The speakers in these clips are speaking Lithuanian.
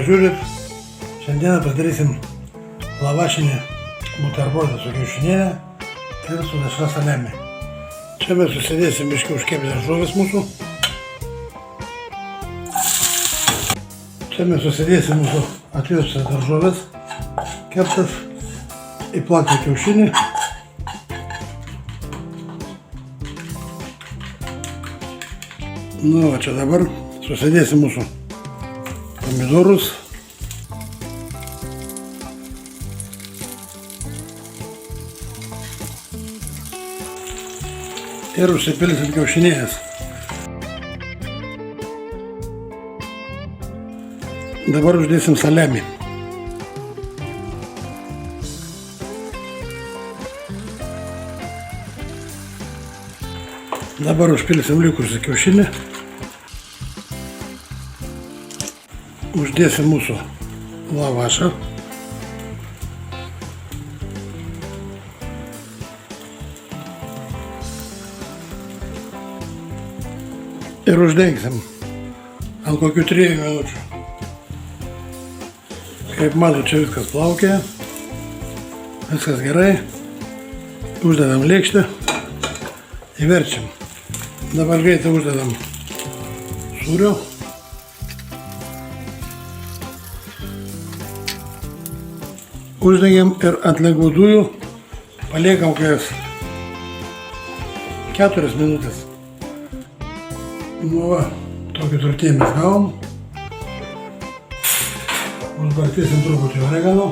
žiūrit, šiandieną padarysim lavašinį buterbrotą su kiaušinienė ir su dešra saliami. Čia mes susidėsim biškį užkepti daržovės mūsų. Čia mes susidėsim mūsų atvijusias daržovės keptas, įplaktą kiaušinį. Nu, va čia dabar susidėsim mūsų pomidorus. Ir užsipilsim kiaušinėjas. Dabar uždėsim saliamį. Dabar užpilsim likusį kiaušinį. Uždėsim mūsų lavašą. Ir uždengsim ant kokių 3 minučių. Kaip matot, čia viskas plaukia. Viskas gerai. Uždedam lėkštę. Įverčiam. Dabar greitai uždedam sūrio. Uždengiam ir ant lengvų dujų paliekam kokias 4 minutės. Nu va, tokį tortiją mes gavom. Užbarstysim truputį oregano.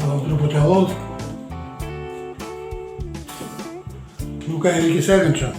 Gavom truputį alaus. Nu ką, reikia sekančio.